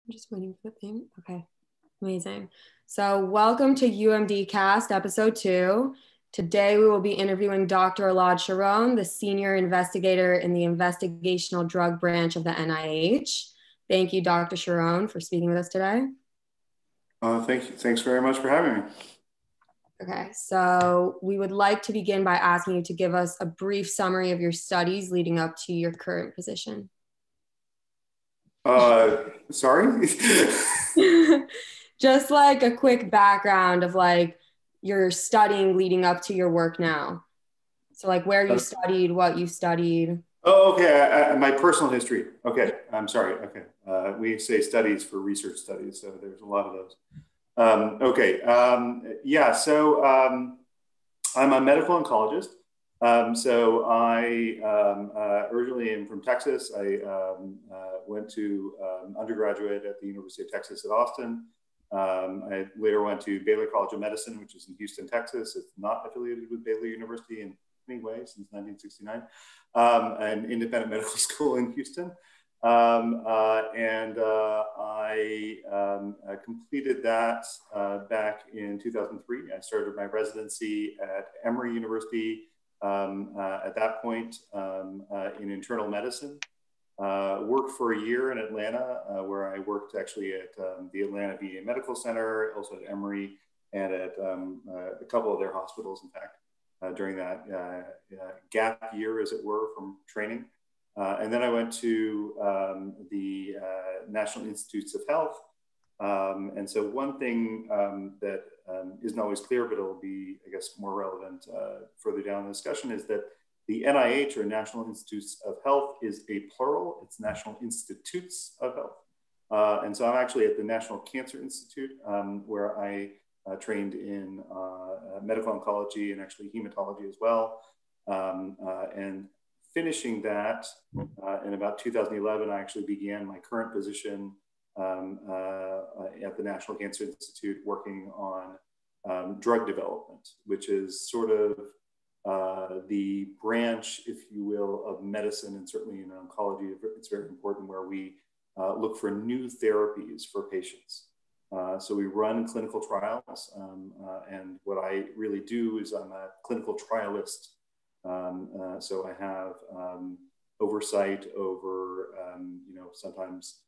I'm just waiting for the thing. Okay, amazing. So welcome to MDcast episode 2. Today we will be interviewing Dr. Sharon, the Senior Investigator in the Investigational Drug Branch of the NIH. Thank you, Dr. Sharon, for speaking with us today. Thank you. Thanks very much for having me. Okay, so we would like to begin by asking you to give us a brief summary of your studies leading up to your current position. Sorry? Just like a quick background of like your studying leading up to your work now. So like where you studied, what you studied. Oh, okay. My personal history. Okay. I'm sorry. Okay. We say studies for research studies, so there's a lot of those. Yeah, so I'm a medical oncologist. So I originally am from Texas. I went to undergraduate at the University of Texas at Austin. I later went to Baylor College of Medicine, which is in Houston, Texas. It's not affiliated with Baylor University in any way since 1969, an independent medical school in Houston. I completed that back in 2003. I started my residency at Emory University at that point in internal medicine. Worked for a year in Atlanta, where I worked actually at the Atlanta VA Medical Center, also at Emory, and at a couple of their hospitals, in fact, during that gap year, as it were, from training. And then I went to the National Institutes of Health. And so one thing that isn't always clear, but it'll be, I guess, more relevant further down the discussion, is that the NIH, or National Institutes of Health, is a plural. It's National Institutes of Health. And so I'm actually at the National Cancer Institute, where I trained in medical oncology and actually hematology as well. And finishing that in about 2011, I actually began my current position at the National Cancer Institute, working on drug development, which is sort of the branch, if you will, of medicine, and certainly in oncology, it's very important, where we look for new therapies for patients. So we run clinical trials, and what I really do is I'm a clinical trialist. So I have oversight over, sometimes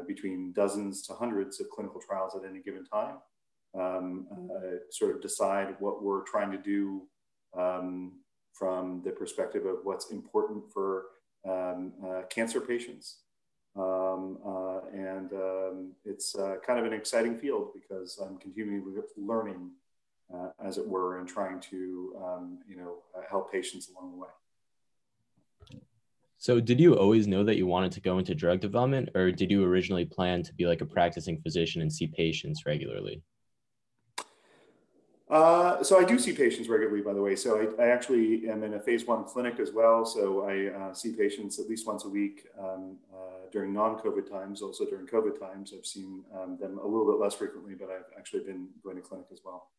between dozens to hundreds of clinical trials at any given time. Sort of decide what we're trying to do from the perspective of what's important for cancer patients. It's kind of an exciting field because I'm continuing learning, as it were, and trying to, help patients along the way. So did you always know that you wanted to go into drug development, or did you originally plan to be like a practicing physician and see patients regularly? So I do see patients regularly, by the way. So I actually am in a phase 1 clinic as well. So I see patients at least once a week during non-COVID times. Also during COVID times, I've seen them a little bit less frequently, but I've actually been going to clinic as well.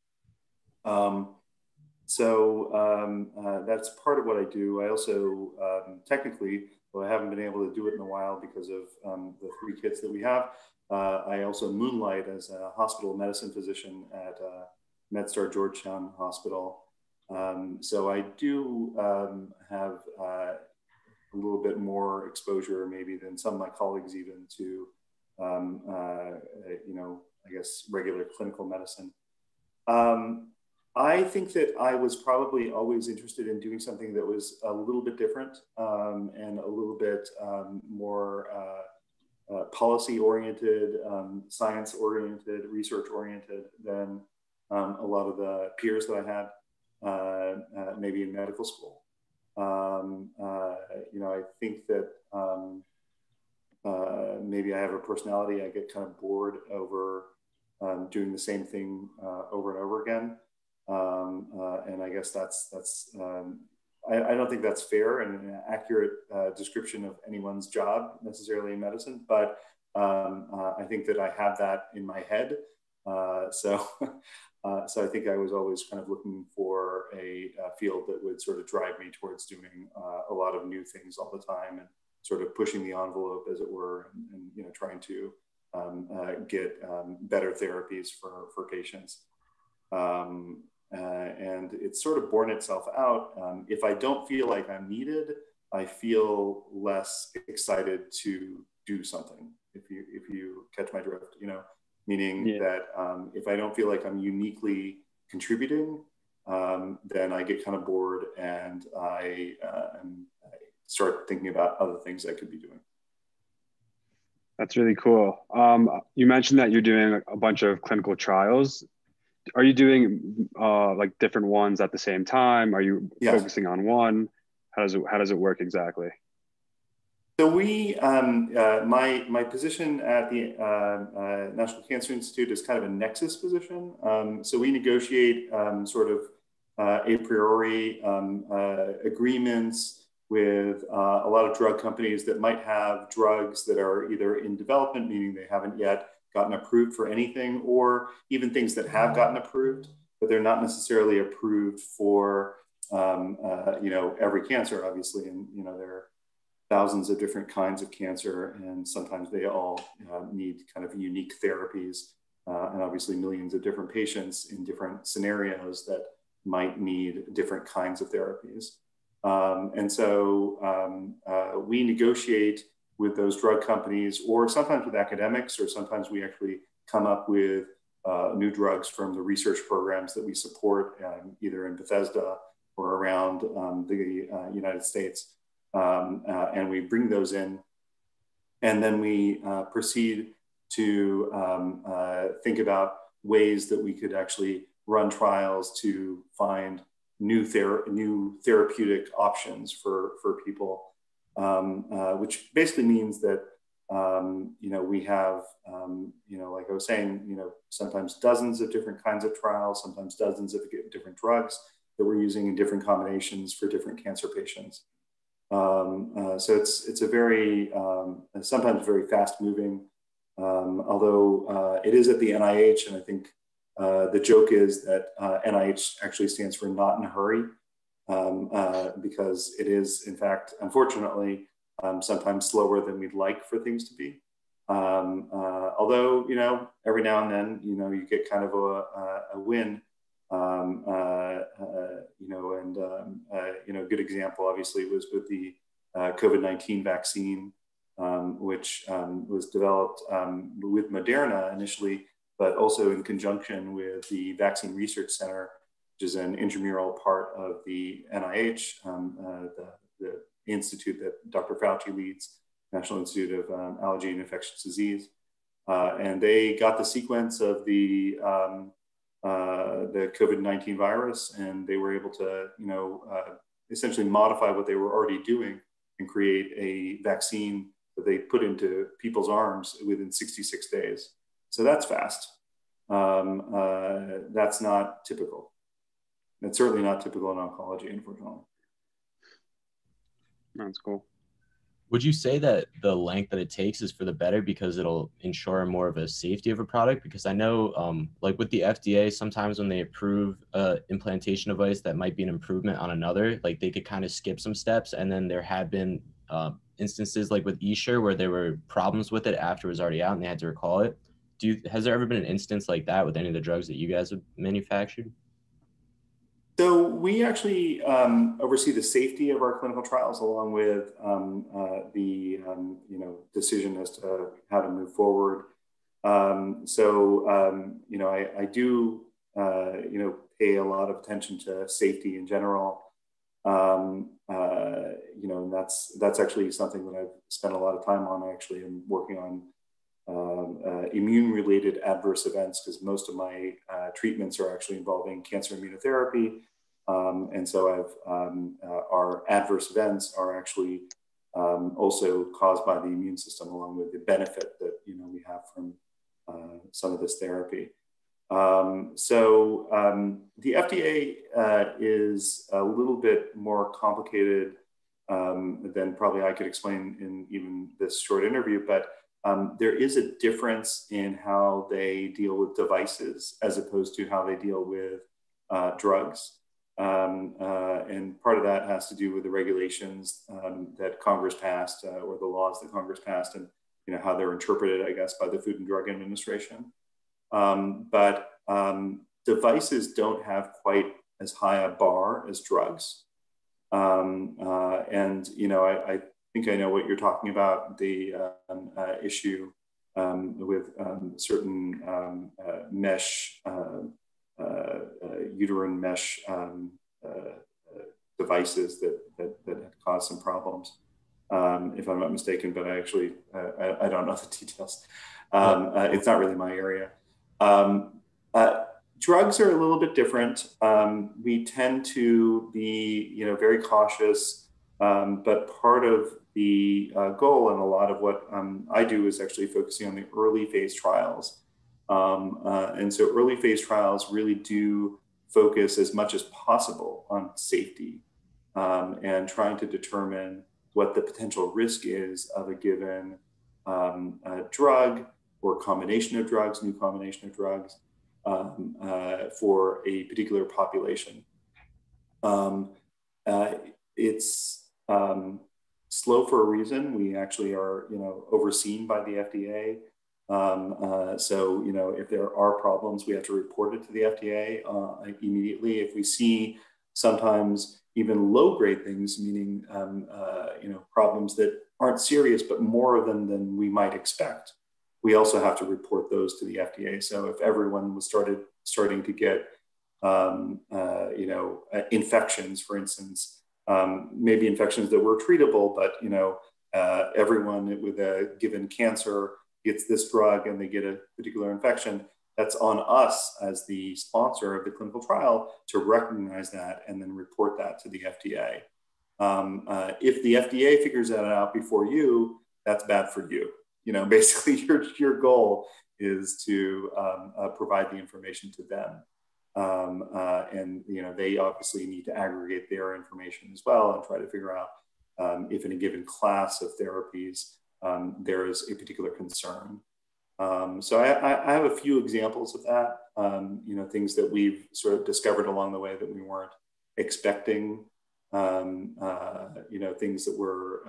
That's part of what I do. I also technically, though I haven't been able to do it in a while because of the 3 kids that we have, I also moonlight as a hospital medicine physician at MedStar Georgetown Hospital. So I do have a little bit more exposure maybe than some of my colleagues even to, I guess, regular clinical medicine. I think that I was probably always interested in doing something that was a little bit different and a little bit more policy-oriented, science-oriented, research-oriented than a lot of the peers that I had maybe in medical school. I think that maybe I have a personality. I get kind of bored over doing the same thing over and over again. And I guess that's I don't think that's fair and an accurate description of anyone's job necessarily in medicine, but I think that I have that in my head. So I think I was always kind of looking for a field that would sort of drive me towards doing a lot of new things all the time, sort of pushing the envelope, as it were, and trying to get better therapies for patients. And it's sort of borne itself out. If I don't feel like I'm needed, I feel less excited to do something. If you catch my drift, meaning that if I don't feel like I'm uniquely contributing, then I get kind of bored, and I start thinking about other things I could be doing. That's really cool. You mentioned that you're doing a bunch of clinical trials. Are you doing like different ones at the same time? Are you focusing on one? How does it work exactly? So we, my position at the National Cancer Institute is kind of a nexus position. So we negotiate sort of a priori agreements with a lot of drug companies that might have drugs that are either in development, meaning they haven't yet gotten approved for anything, or even things that have gotten approved, but they're not necessarily approved for every cancer, obviously, and there are thousands of different kinds of cancer, and sometimes they all need kind of unique therapies, and obviously millions of different patients in different scenarios that might need different kinds of therapies. And so we negotiate with those drug companies, or sometimes with academics, or sometimes we actually come up with new drugs from the research programs that we support, either in Bethesda or around the United States. And we bring those in, and then we proceed to think about ways that we could actually run trials to find new therapeutic options for people, which basically means that we have like I was saying, sometimes dozens of different kinds of trials, sometimes dozens of different drugs that we're using in different combinations for different cancer patients. So it's a very sometimes very fast moving, although it is at the NIH, and I think the joke is that NIH actually stands for not in a hurry, because it is, in fact, unfortunately, sometimes slower than we'd like for things to be. Although, every now and then, you get kind of a win, and a good example, obviously, was with the COVID-19 vaccine, which was developed with Moderna initially, but also in conjunction with the Vaccine Research Center, which is an intramural part of the NIH, the institute that Dr. Fauci leads, National Institute of Allergy and Infectious Disease. And they got the sequence of the COVID-19 virus, and they were able to, essentially modify what they were already doing and create a vaccine that they put into people's arms within 66 days. So that's fast. That's not typical. It's certainly not typical in oncology, unfortunately. That's cool. Would you say that the length that it takes is for the better because it'll ensure more of a safety of a product? Because I know, like with the FDA, sometimes when they approve an implantation device that might be an improvement on another, like they could kind of skip some steps. And then there have been instances like with eSure where there were problems with it after it was already out and they had to recall it. Has there ever been an instance like that with any of the drugs that you guys have manufactured? So we actually oversee the safety of our clinical trials, along with the decision as to how to move forward. I do pay a lot of attention to safety in general. And that's actually something that I've spent a lot of time on. I actually am working on immune-related adverse events, because most of my treatments are actually involving cancer immunotherapy. And so our adverse events are actually also caused by the immune system, along with the benefit that we have from some of this therapy. The FDA is a little bit more complicated than probably I could explain in even this short interview, but there is a difference in how they deal with devices as opposed to how they deal with drugs. And part of that has to do with the regulations that Congress passed or the laws that Congress passed, and how they're interpreted, I guess, by the Food and Drug Administration. But devices don't have quite as high a bar as drugs. I think I know what you're talking about, the issue with certain mesh, uterine mesh devices that cause some problems, if I'm not mistaken, but I don't know the details. It's not really my area. Drugs are a little bit different. We tend to be, very cautious, but part of the goal and a lot of what I do is actually focusing on the early phase trials. And so early phase trials really do focus as much as possible on safety and trying to determine what the potential risk is of a given drug or combination of drugs, new combination of drugs, for a particular population. It's slow for a reason. We actually are, overseen by the FDA. So, if there are problems, we have to report it to the FDA immediately. If we see sometimes even low-grade things, meaning, problems that aren't serious, but more of them than we might expect, we also have to report those to the FDA. So if everyone was starting to get, infections, for instance, maybe infections that were treatable, but, everyone with a given cancer gets this drug and they get a particular infection, that's on us as the sponsor of the clinical trial to recognize that and then report that to the FDA. If the FDA figures that out before you, that's bad for you. Basically your goal is to provide the information to them. And, they obviously need to aggregate their information as well and try to figure out if in a given class of therapies, there is a particular concern. So I have a few examples of that, things that we've sort of discovered along the way that we weren't expecting, things that were,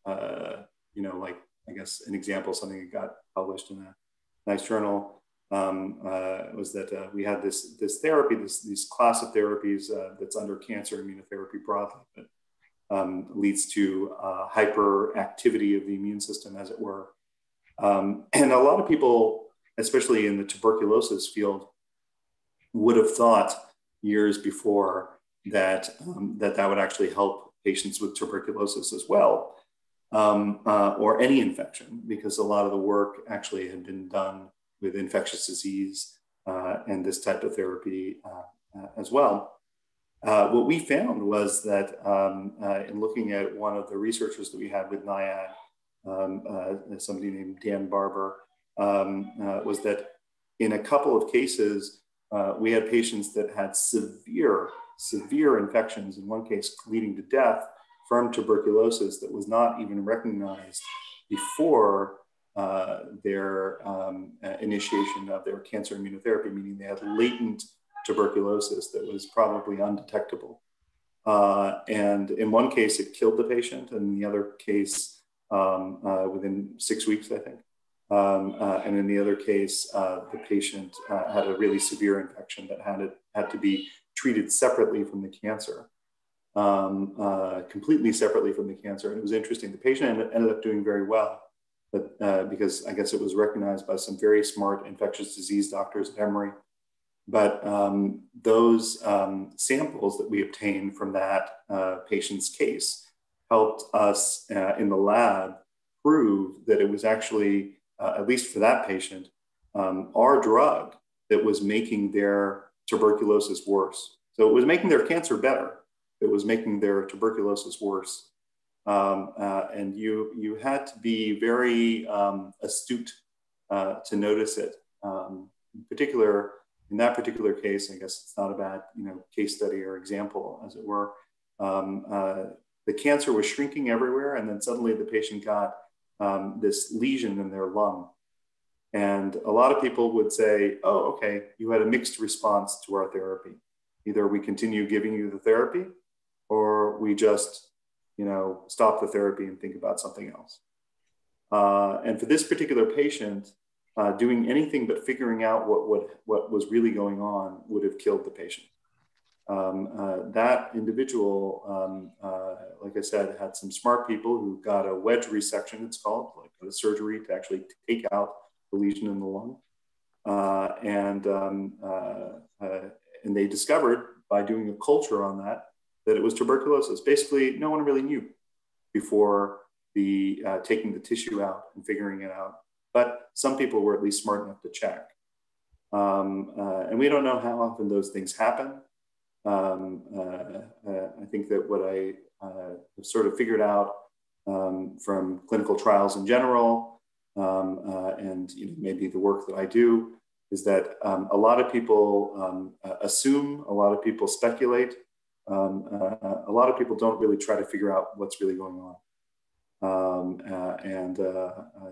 like, I guess an example, something that got published in a nice journal was that we had this therapy, this class of therapies that's under cancer immunotherapy broadly, but leads to hyperactivity of the immune system, as it were. And a lot of people, especially in the tuberculosis field, would have thought years before that that would actually help patients with tuberculosis as well, or any infection, because a lot of the work actually had been done with infectious disease and this type of therapy as well. What we found was that in looking at one of the researchers that we had with NIH, somebody named Dan Barber, was that in a couple of cases, we had patients that had severe infections, in one case leading to death from tuberculosis that was not even recognized before their initiation of their cancer immunotherapy, meaning they had latent tuberculosis that was probably undetectable. And in one case, it killed the patient, and in the other case, within 6 weeks, I think. And in the other case, the patient had a really severe infection that had to be treated separately from the cancer, completely separately from the cancer. And it was interesting. The patient ended up doing very well, but because I guess it was recognized by some very smart infectious disease doctors at Emory. But those samples that we obtained from that patient's case helped us in the lab prove that it was actually, at least for that patient, our drug that was making their tuberculosis worse. So it was making their cancer better. It was making their tuberculosis worse. And you had to be very astute to notice it. In that particular case, I guess it's not a bad case study or example, as it were. The cancer was shrinking everywhere, and then suddenly the patient got this lesion in their lung. And a lot of people would say, oh, okay, you had a mixed response to our therapy. Either we continue giving you the therapy, or we just, stop the therapy and think about something else. And for this particular patient, doing anything but figuring out what was really going on would have killed the patient. That individual, like I said, had some smart people who got a wedge resection, it's called, like a surgery to actually take out the lesion in the lung. And they discovered by doing a culture on that it was tuberculosis. Basically, no one really knew before taking the tissue out and figuring it out. But some people were at least smart enough to check. And we don't know how often those things happen. I think that what I have sort of figured out from clinical trials in general, and maybe the work that I do, is that a lot of people assume, a lot of people speculate, a lot of people don't really try to figure out what's really going on. And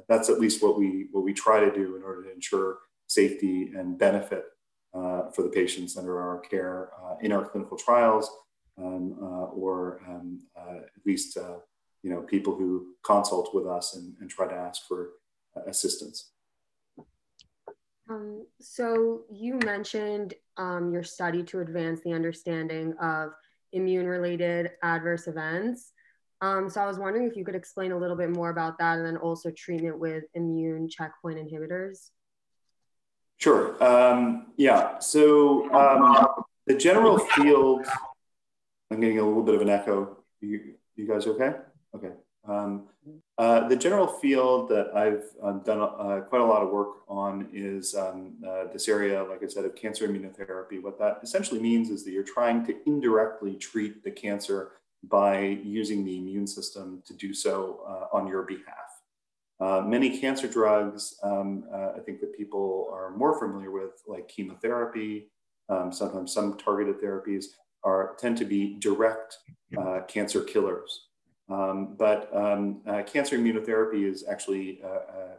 that's at least what we try to do in order to ensure safety and benefit for the patients under our care in our clinical trials, or at least people who consult with us and try to ask for assistance. So you mentioned your study to advance the understanding of immune-related adverse events. So I was wondering if you could explain a little bit more about that, and then also treatment with immune checkpoint inhibitors. Sure. Yeah. So the general field, I'm getting a little bit of an echo. You guys okay? Okay. The general field that I've done quite a lot of work on is this area, like I said, of cancer immunotherapy. What that essentially means is that you're trying to indirectly treat the cancer by using the immune system to do so on your behalf. Many cancer drugs, I think that people are more familiar with, like chemotherapy, sometimes some targeted therapies tend to be direct cancer killers. But cancer immunotherapy is actually a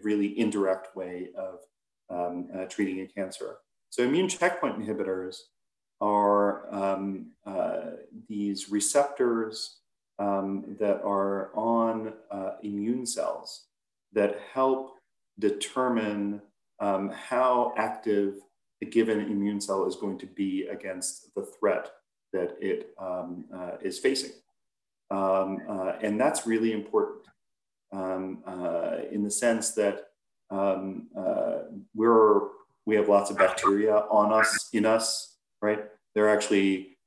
really indirect way of treating a cancer. So immune checkpoint inhibitors are these receptors that are on immune cells that help determine how active a given immune cell is going to be against the threat that it is facing. And that's really important in the sense that we have lots of bacteria on us, in us, right? There are actually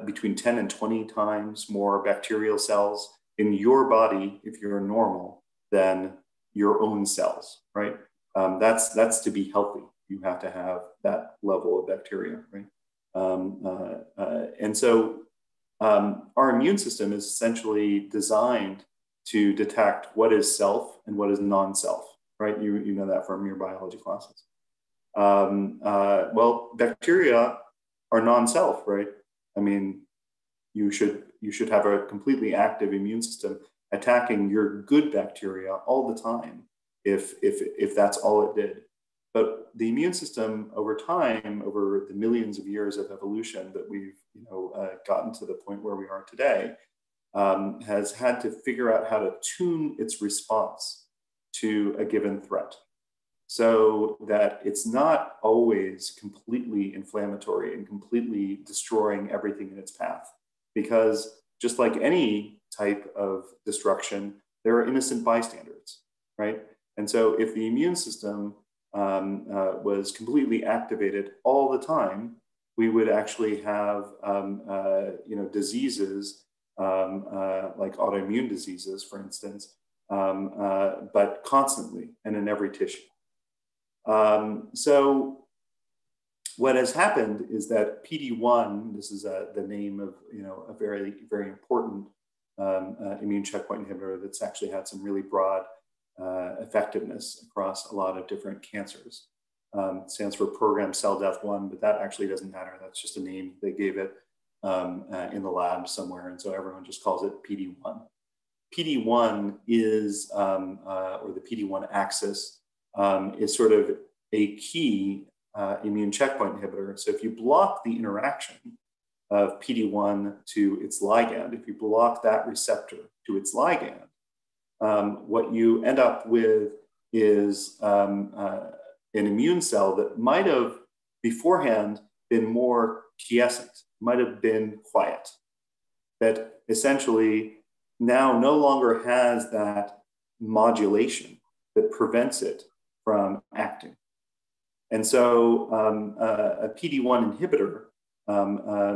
between 10 and 20 times more bacterial cells in your body, if you're normal, than your own cells, right? That's to be healthy. You have to have that level of bacteria, right? And so our immune system is essentially designed to detect what is self and what is non-self, right? You know that from your biology classes. Well, bacteria are non-self, right? I mean, you should have a completely active immune system attacking your good bacteria all the time if that's all it did. But the immune system over time, over the millions of years of evolution that we've gotten to the point where we are today, has had to figure out how to tune its response to a given threat so that it's not always completely inflammatory and completely destroying everything in its path. Because just like any type of destruction, there are innocent bystanders, right? And so if the immune system was completely activated all the time, we would actually have diseases like autoimmune diseases, for instance, but constantly and in every tissue. So what has happened is that PD-1, this is the name of a very, very important immune checkpoint inhibitor that's actually had some really broad effectiveness across a lot of different cancers. It stands for programmed cell death 1, but that actually doesn't matter. That's just a name they gave it in the lab somewhere. And so everyone just calls it PD-1. PD-1 is, or the PD-1 axis, is sort of a key immune checkpoint inhibitor. So if you block the interaction of PD-1 to its ligand, if you block that receptor to its ligand, what you end up with is an immune cell that might have beforehand been more quiescent, might have been quiet, that essentially now no longer has that modulation that prevents it from acting. And so a PD-1 inhibitor,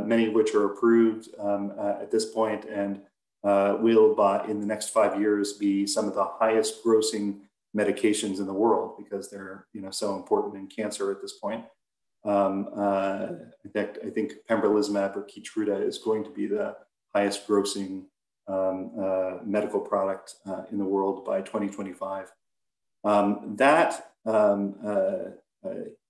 many of which are approved at this point and will, in the next 5 years, be some of the highest grossing medications in the world because they're so important in cancer at this point. In fact, I think pembrolizumab or Keytruda is going to be the highest grossing medical product in the world by 2025. That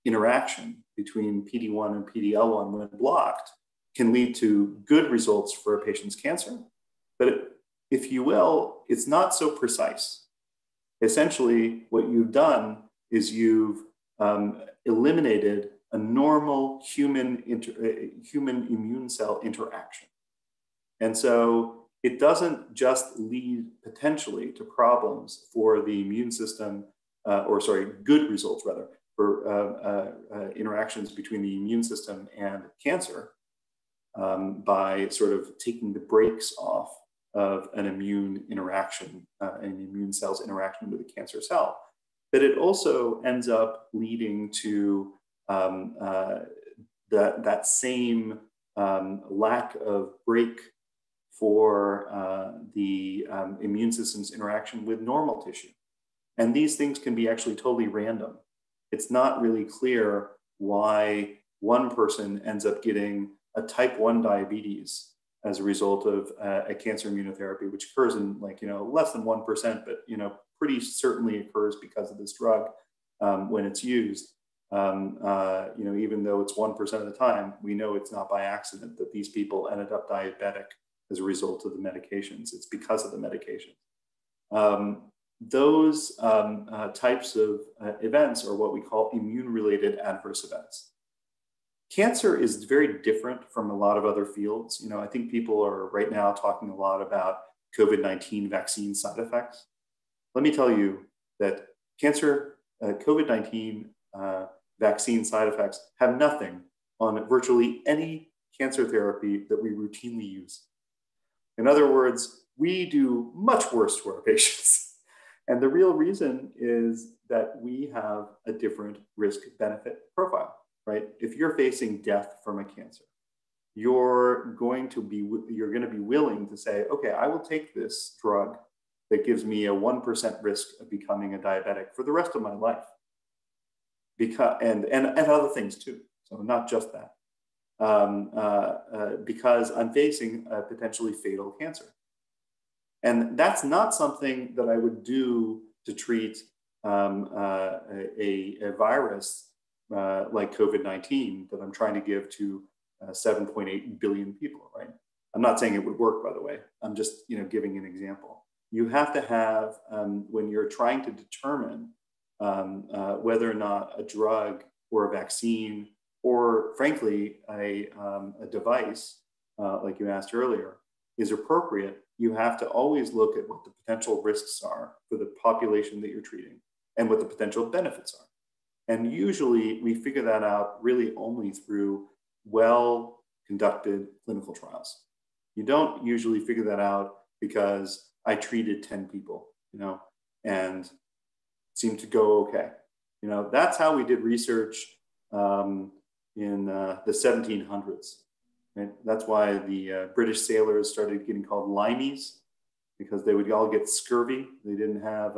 interaction between PD-1 and PD-L1 when blocked can lead to good results for a patient's cancer. But if you will, it's not so precise. Essentially, what you've done is you've eliminated a normal human immune cell interaction. And so it doesn't just lead potentially to problems for the immune system, good results rather, for interactions between the immune system and cancer by sort of taking the brakes off of an immune interaction, an immune cell's interaction with a cancer cell. But it also ends up leading to that same lack of brake for the immune system's interaction with normal tissue. And these things can be actually totally random. It's not really clear why one person ends up getting a type 1 diabetes as a result of a cancer immunotherapy, which occurs in less than 1%, but pretty certainly occurs because of this drug when it's used. Even though it's 1% of the time, we know it's not by accident that these people ended up diabetic as a result of the medications. It's because of the medications. Those types of events are what we call immune-related adverse events. Cancer is very different from a lot of other fields. I think people are right now talking a lot about COVID-19 vaccine side effects. Let me tell you that COVID-19 vaccine side effects have nothing on virtually any cancer therapy that we routinely use. In other words, we do much worse to our patients. And the real reason is that we have a different risk-benefit profile, right? If you're facing death from a cancer, you're going to be willing to say, okay, I will take this drug that gives me a 1% risk of becoming a diabetic for the rest of my life. And other things too, so not just that. Because I'm facing a potentially fatal cancer. And that's not something that I would do to treat a virus like COVID-19 that I'm trying to give to 7.8 billion people, right? I'm not saying it would work, by the way. I'm just giving an example. You have to have, when you're trying to determine whether or not a drug or a vaccine or frankly, a device, like you asked earlier, is appropriate, you have to always look at what the potential risks are for the population that you're treating and what the potential benefits are. And usually we figure that out really only through well-conducted clinical trials. You don't usually figure that out because I treated 10 people, and it seemed to go okay. That's how we did research in the 1700s. Right? That's why the British sailors started getting called limeys, because they would all get scurvy. They didn't have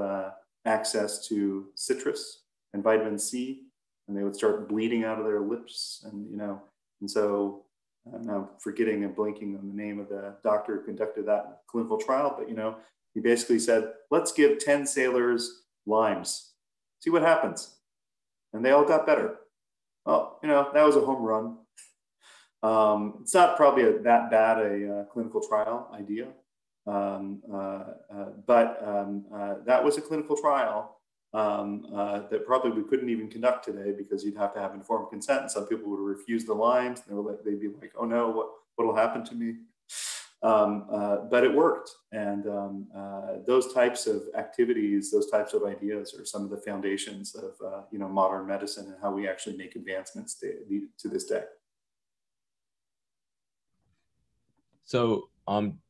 access to citrus and vitamin C, and they would start bleeding out of their lips. And so I'm now forgetting and blanking on the name of the doctor who conducted that clinical trial, but he basically said, let's give 10 sailors limes, see what happens. And they all got better. Well, that was a home run. It's not probably that bad a clinical trial idea, but that was a clinical trial that probably we couldn't even conduct today because you'd have to have informed consent, and some people would refuse the lines. And they'd be like, "Oh no, what'll happen to me?" But it worked, and those types of activities, those types of ideas, are some of the foundations of modern medicine and how we actually make advancements to this day. So,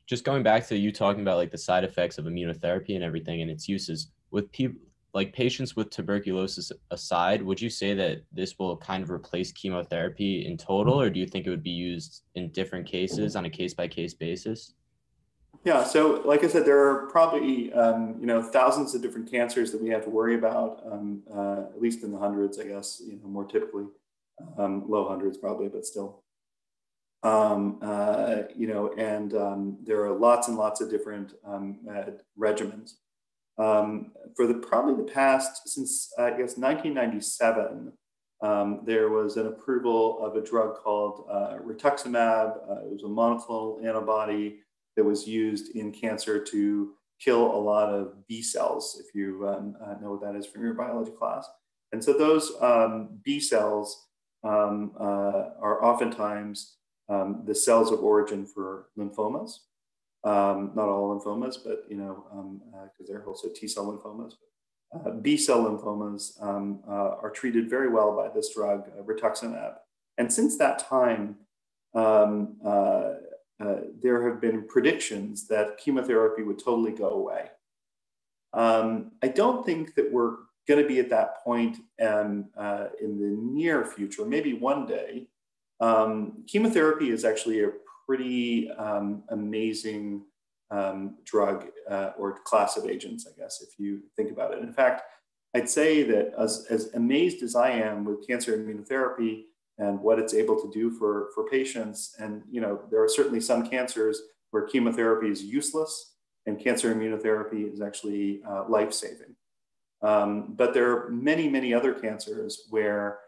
just going back to you talking about like the side effects of immunotherapy and everything and its uses with people, like patients with tuberculosis aside, would you say that this will kind of replace chemotherapy in total, or do you think it would be used in different cases on a case-by-case basis? Yeah, so like I said, there are probably thousands of different cancers that we have to worry about, at least in the hundreds, I guess, more typically, low hundreds probably, but still. There are lots and lots of different regimens. For probably the past, since I guess 1997, there was an approval of a drug called rituximab. It was a monoclonal antibody that was used in cancer to kill a lot of B cells, if you know what that is from your biology class. And so those B cells are oftentimes the cells of origin for lymphomas. Not all lymphomas, but because there are also T cell lymphomas. B cell lymphomas are treated very well by this drug, rituximab. And since that time, there have been predictions that chemotherapy would totally go away. I don't think that we're going to be at that point in the near future, maybe one day. Chemotherapy is actually a pretty amazing drug or class of agents, I guess, if you think about it. In fact, I'd say that as amazed as I am with cancer immunotherapy and what it's able to do for patients, and there are certainly some cancers where chemotherapy is useless and cancer immunotherapy is actually life-saving. But there are many, many other cancers where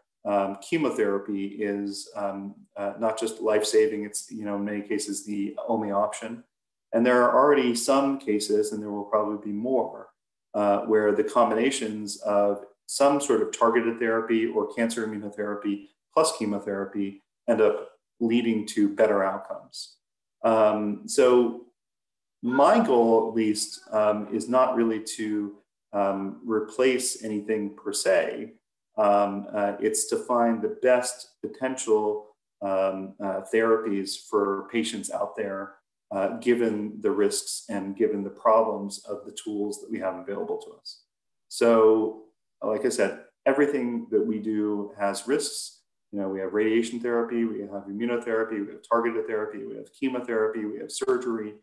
chemotherapy is not just life-saving, it's in many cases the only option. And there are already some cases, and there will probably be more, where the combinations of some sort of targeted therapy or cancer immunotherapy plus chemotherapy end up leading to better outcomes. So my goal, at least, is not really to replace anything per se. It's to find the best potential therapies for patients out there, given the risks and given the problems of the tools that we have available to us. So, like I said, everything that we do has risks. We have radiation therapy, we have immunotherapy, we have targeted therapy, we have chemotherapy, we have surgery.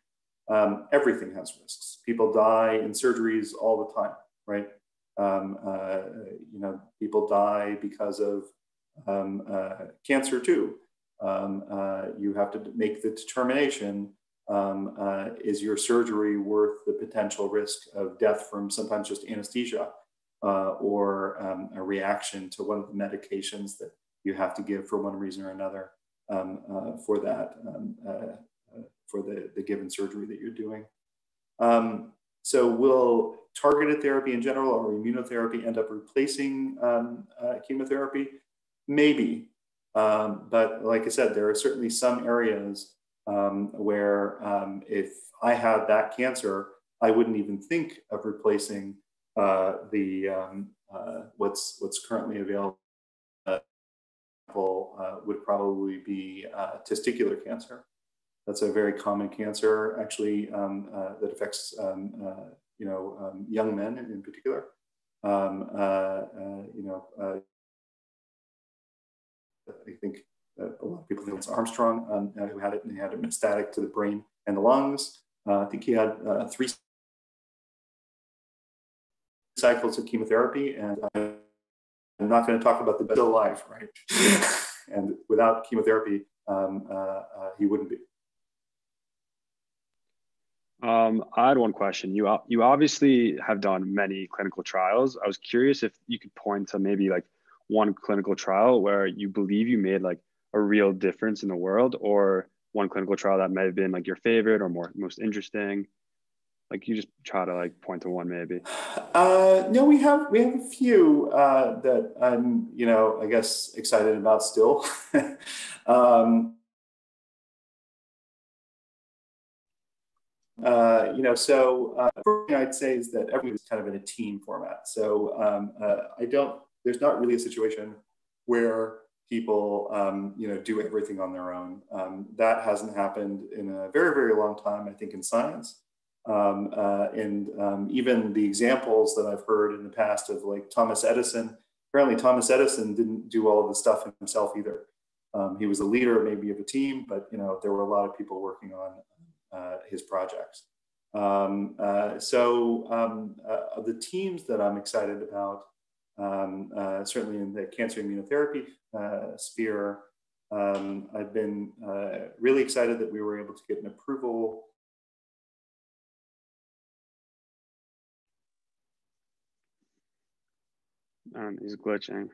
Everything has risks. People die in surgeries all the time, right? People die because of cancer too. You have to make the determination, is your surgery worth the potential risk of death from sometimes just anesthesia or a reaction to one of the medications that you have to give for one reason or another for the given surgery that you're doing. So will targeted therapy in general or immunotherapy end up replacing chemotherapy? Maybe. But like I said, there are certainly some areas where if I had that cancer, I wouldn't even think of replacing what's currently available. Would probably be testicular cancer. That's a very common cancer, actually, that affects young men in particular. I think a lot of people think it's Armstrong who had it, and he had it metastatic to the brain and the lungs. I think he had 3 cycles of chemotherapy, and I'm not going to talk about the still alive, right? And without chemotherapy, he wouldn't be. I had one question. You obviously have done many clinical trials. I was curious if you could point to maybe like one clinical trial where you believe you made like a real difference in the world, or one clinical trial that may have been like your favorite or most interesting. Like you just try to like point to one maybe. No, we have a few that I'm, I guess excited about still. First thing I'd say is that everyone is kind of in a team format. So there's not really a situation where people, do everything on their own. That hasn't happened in a very, very long time, I think, in science. Even the examples that I've heard in the past of like Thomas Edison, apparently Thomas Edison didn't do all of the stuff himself either. He was a leader maybe of a team, but there were a lot of people working on his projects. Of the teams that I'm excited about, certainly in the cancer immunotherapy sphere, I've been really excited that we were able to get an approval. He's glitching.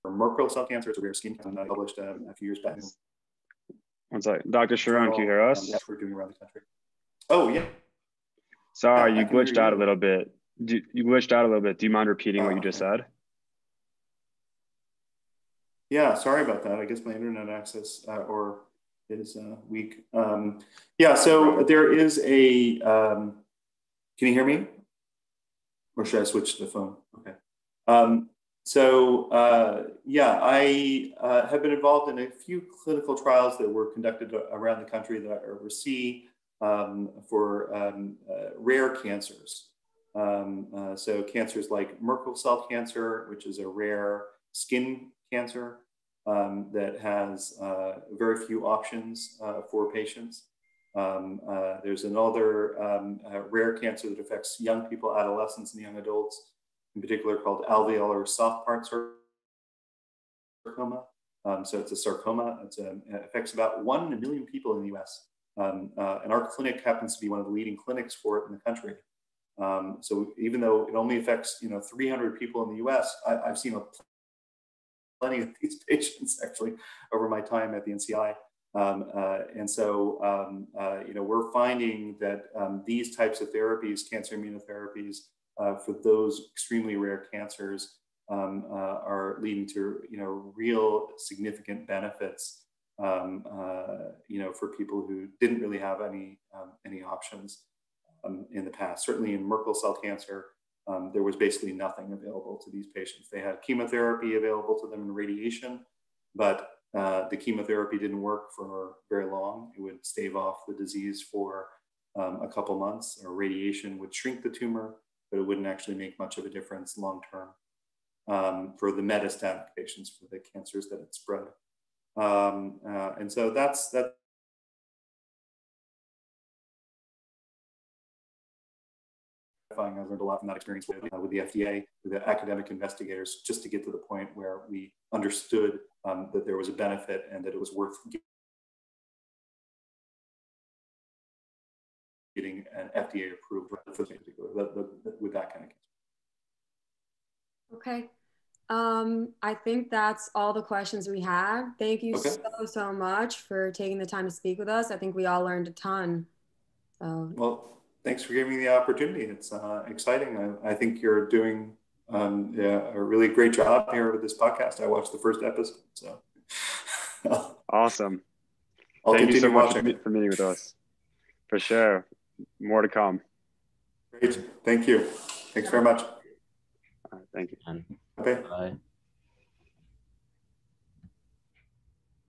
For Merkel cell cancer, it's a rare skin cancer, published a few years back. One second. Dr. Sharon, can you hear us? Yes, we're doing around the country. Oh, yeah. Sorry, you glitched out a little bit. You glitched out a little bit. Do you mind repeating what you just said? Yeah, sorry about that. I guess my internet access is weak. So there is a, can you hear me? Or should I switch to the phone? Okay. I have been involved in a few clinical trials that were conducted around the country that I oversee for rare cancers. So cancers like Merkel cell cancer, which is a rare skin cancer that has very few options for patients. There's another rare cancer that affects young people, adolescents, and young adults, in particular called alveolar soft part sarcoma. So it's a sarcoma. It affects about 1 in a million people in the US. And our clinic happens to be one of the leading clinics for it in the country. So even though it only affects 300 people in the US, I've seen plenty of these patients actually over my time at the NCI. We're finding that these types of therapies, cancer immunotherapies, for those extremely rare cancers, are leading to real significant benefits, for people who didn't really have any options in the past. Certainly in Merkel cell cancer, there was basically nothing available to these patients. They had chemotherapy available to them and radiation, but the chemotherapy didn't work for very long. It would stave off the disease for a couple months, or radiation would shrink the tumor, but it wouldn't actually make much of a difference long term for the metastatic patients, for the cancers that had spread. So that's I learned a lot from that experience with the FDA, with the academic investigators, just to get to the point where we understood that there was a benefit and that it was worth getting an FDA approved with that kind of case. Okay. I think that's all the questions we have. Thank you so much for taking the time to speak with us. I think we all learned a ton. Well, thanks for giving me the opportunity. It's exciting. I think you're doing a really great job here with this podcast. I watched the first episode, so. Awesome. Thank you so much for meeting with us. For sure. More to come. Great. Thank you. Thanks very much. Thank you. Okay. Bye.